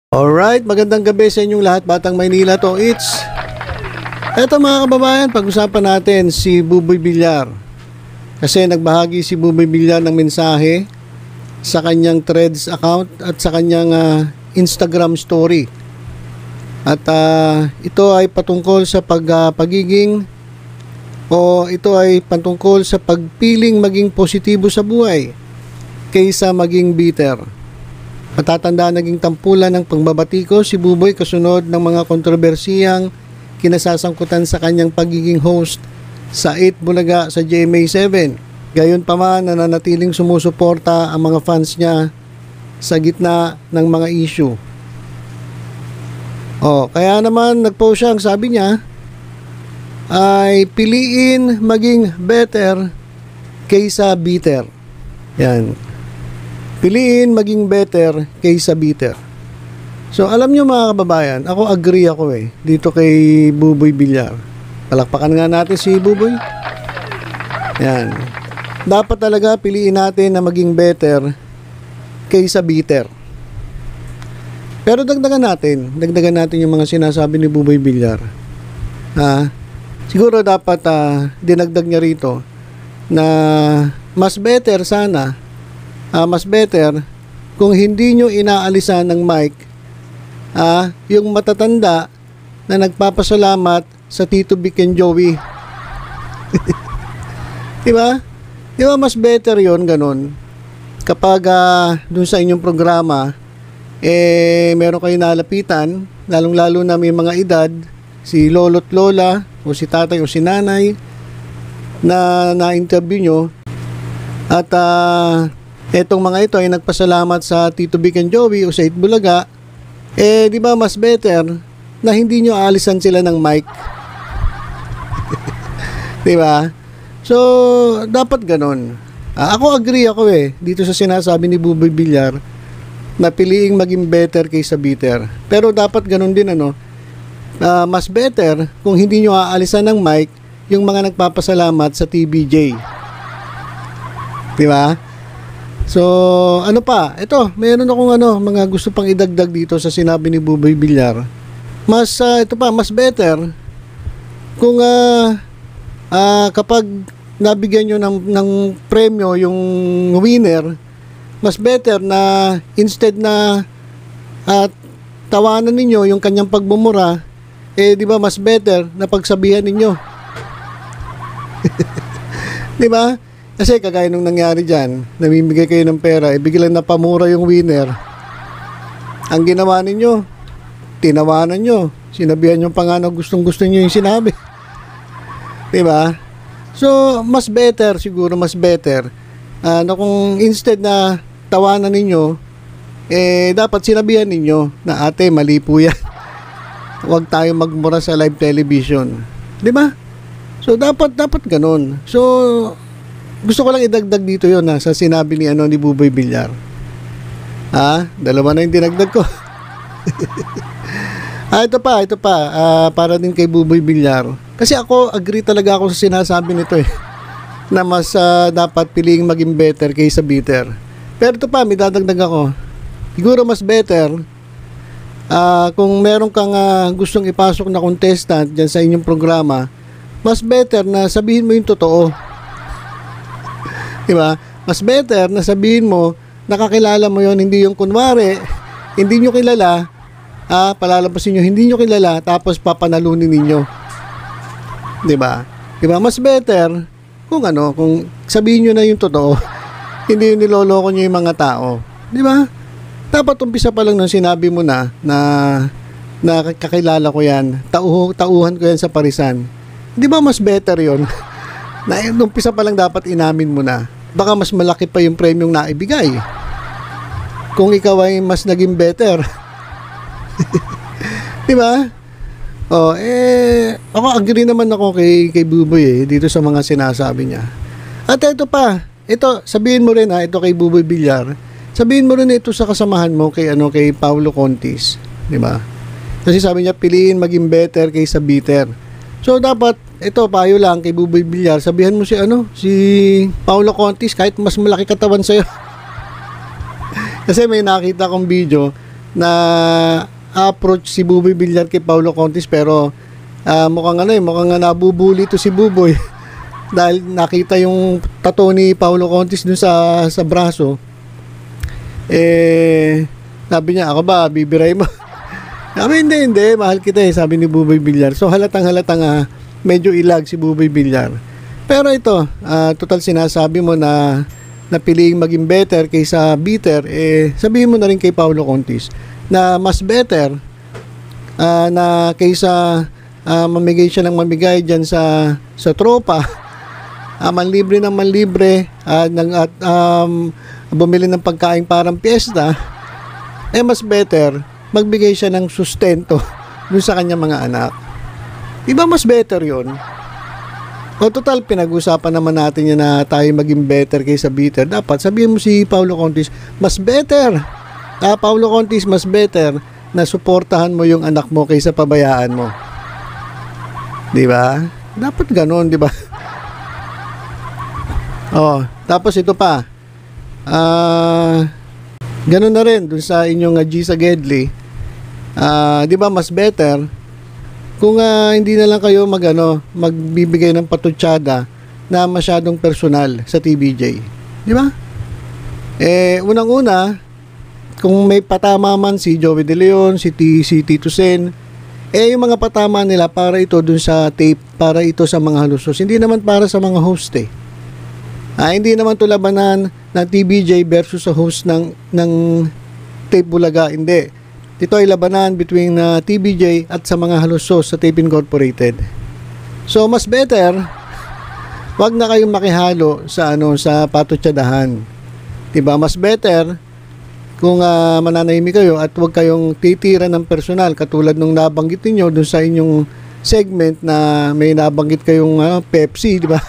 Alright, magandang gabi sa inyong lahat, Batang Maynila to. Eto mga kababayan, pag-usapan natin si Buboy Villar. Kasi nagbahagi si Buboy Villar ng mensahe sa kanyang Threads account at sa kanyang Instagram story. At ito ay patungkol sa ito ay patungkol sa pagpiling maging positibo sa buhay kaysa maging bitter. Matatanda naging tampulan ng pangbabatiko si Buboy kasunod ng mga kontrobersiyang kinasasangkutan sa kanyang pagiging host sa 8 Bulaga sa GMA7. Gayon pa man, nananatiling sumusuporta ang mga fans niya sa gitna ng mga issue. Kaya naman nag-post siya, ang sabi niya ay piliin maging better kaysa bitter. Yan. Piliin maging better kaysa bitter. So alam nyo mga kababayan, ako agree ako dito kay Buboy Villar. Palakpakan nga natin si Buboy. Yan. Dapat talaga piliin natin na maging better kaysa bitter. Pero dagdagan natin yung mga sinasabi ni Buboy Villar. Siguro dapat dinagdag niya rito na mas better sana, mas better kung hindi nyo inaalisan ng mic yung matatanda na nagpapasalamat sa Tito Vic and Joey. Diba? Diba mas better yon ganun? Kapag dun sa inyong programa meron kayong nalapitan, lalong lalo na may mga edad, si lolo't lola o si tatay o si nanay na na-interview nyo at etong mga ito ay nagpasalamat sa Tito Vic and Joey o sa 8 Bulaga, di ba mas better na hindi nyo aalisan sila ng mic? Di ba? So, dapat ganun. Ako agree ako dito sa sinasabi ni Buboy Villar na piliing maging better kaysa bitter. Pero dapat ganun din mas better kung hindi nyo aalisan ng mic yung mga nagpapasalamat sa TVJ. Di ba? So, ano pa? Ito, meron akong mga gusto pang idagdag dito sa sinabi ni Buboy Villar. Mas better kung kapag nabigyan nyo ng premyo yung winner, mas better na instead na tawanan ninyo yung kanyang pagmumura, di ba mas better na pagsabihan ninyo. Di ba? Kasi kagaya nung nangyari dyan, namimigay kayo ng pera, biglang napamura yung winner. Ang ginawa ninyo, tinawanan nyo, sinabihan nyo pa nga na gustong-gusto nyo yung sinabi. Diba? So, mas better mas better, na kung instead na tawanan ninyo, dapat sinabihan ninyo na ate, mali po yan. Huwag tayo magmura sa live television. Diba? So, dapat ganun. So, gusto ko lang idagdag dito yon sa sinabi ni Buboy Villar. Dalawa na yung dinagdag ko. Ito pa. Para din kay Buboy Villar. Kasi ako, agree talaga ako sa sinasabi nito na mas dapat piliing maging better kaysa bitter. Pero ito pa, may dadagdag ako. Siguro mas better kung meron kang gustong ipasok na contestant dyan sa inyong programa, mas better na sabihin mo yung totoo. Diba? Mas better na sabihin mo, nakakilala mo yon, hindi yung kunwari, hindi nyo kilala, palalabasin nyo, hindi nyo kilala, tapos papanalunin ninyo. Diba? Diba? Mas better kung kung sabihin nyo na yung totoo, hindi yung niloloko nyo yung mga tao. Diba? Dapat umpisa pa lang nung sinabi mo na kakilala ko yan, tauhan ko yan sa parisan. Diba mas better yon? Na umpisa pa lang dapat inamin mo na. Baka mas malaki pa yung premyong naibigay kung ikaw ay mas naging better. Diba? Ako agree naman ako kay Buboy dito sa mga sinasabi niya. At ito pa, sabihin mo rin ito kay Buboy Villar. Sabihin mo rin ito sa kasamahan mo kay Paulo Contis, diba? Kasi sabi niya piliin maging better kaysa bitter. So dapat ito payo lang kay Buboy Villar, sabihan mo si Paulo Contis kahit mas malaki katawan sa'yo. Kasi may nakita kong video na approach si Buboy Villar kay Paulo Contis, pero mukhang nabubuli to si Buboy dahil nakita yung tattoo ni Paulo Contis dun sa braso. Sabi niya, ako ba bibiray mo? Sabi, hindi, mahal kita sabi ni Buboy Villar. So halatang medyo ilag si Buboy Villar. Pero ito, total sinasabi mo na napiliing maging better kaysa bitter, sabihin mo na rin kay Paulo Contis na mas better na kaysa mamigay siya ng mamigay dyan sa tropa, manlibre ng manlibre, at bumili ng pagkain parang piyesta, mas better magbigay siya ng sustento dun sa kanyang mga anak. Diba mas better yon? O total, pinag-usapan naman natin yan na tayo maging better kaysa bitter. Dapat sabihin mo si Paulo Contis, mas better. Paulo Contis, mas better na suportahan mo yung anak mo kaysa pabayaan mo. Di ba? Dapat ganun, di ba? Tapos ito pa. Ganun na rin dun sa inyong G sa Gedli. Di ba mas better kung hindi na lang kayo magbibigay ng patutsada na masyadong personal sa TVJ. Di ba? Unang-una, kung may patama man si Joey De Leon, si Tito Sen, yung mga patama nila para ito dun sa tape, para ito sa mga halusos. Hindi naman para sa mga host hindi naman to labanan ng TVJ versus sa host ng Tape Bulaga. Hindi. Ito ay labanan between TVJ at sa mga halusos sa Tape Incorporated. So mas better, wag na kayong makihalo sa patutsadahan. Diba? Mas better kung mananahimik kayo at wag kayong titira ng personal, katulad nung nabanggit niyo dun sa inyong segment na may nabanggit kayong Pepsi, diba?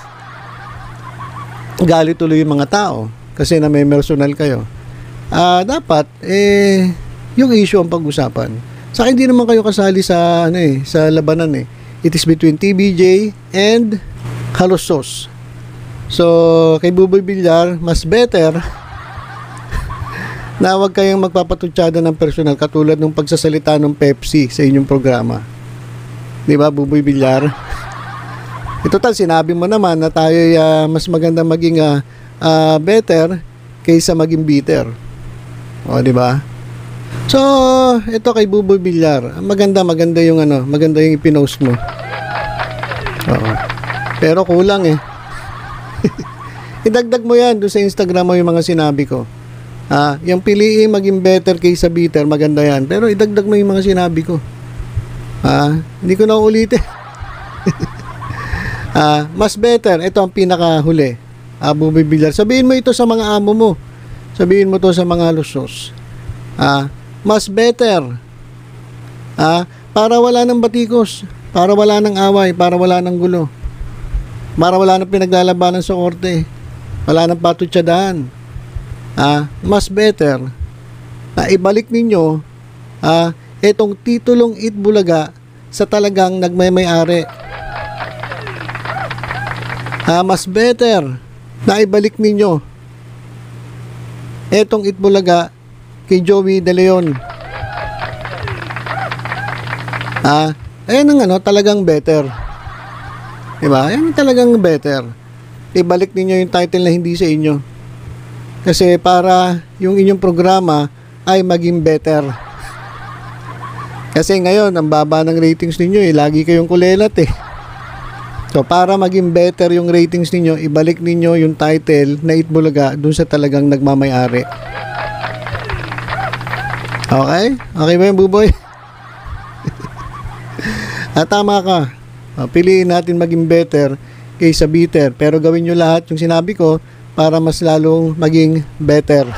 Galit tuloy yung mga tao kasi na may personal kayo. Dapat yung issue ang pag-usapan. Sa akin, hindi naman kayo kasali sa sa labanan It is between TVJ and halusos. So, kay Buboy Villar, mas better na huwag kayong magpapatutsada ng personal katulad ng pagsasalita ng Pepsi sa inyong programa. Di ba, Buboy Villar? Total, sinabi mo naman na tayo mas maganda maging better kaysa maging bitter. O, di ba? So, ito kay Buboy Villar, maganda yung maganda yung ipinost mo. Oo. Pero kulang Idagdag mo yan doon sa Instagram mo yung mga sinabi ko. Yung piliin maging better kaysa bitter, maganda yan. Pero idagdag mo yung mga sinabi ko. Hindi ko na ulitin. Mas better, ito ang pinakahuli. Buboy Villar, sabihin mo ito sa mga amo mo. Sabihin mo to sa mga lusos. Mas better para wala ng batikos, para wala ng away, para wala ng gulo, para wala ng pinaglalabanan sa korte, wala ng patutsadahan. Mas better na ibalik ninyo itong titulong Itbulaga sa talagang nagmay-ari. Mas better na ibalik ninyo itong Itbulaga kay Joey De Leon. Ayan ang talagang better. Diba? Ayan ang talagang better. Ibalik ninyo yung title na hindi sa inyo. Kasi para yung inyong programa ay maging better. Kasi ngayon, ang baba ng ratings ninyo lagi kayong kulelat So para maging better yung ratings ninyo, ibalik ninyo yung title na Itbulaga dun sa talagang nagmamay-ari. Okay? Okay ba yung Buboy? Tama ka. Piliin natin maging better kaysa bitter. Pero gawin nyo lahat yung sinabi ko para mas lalong maging better.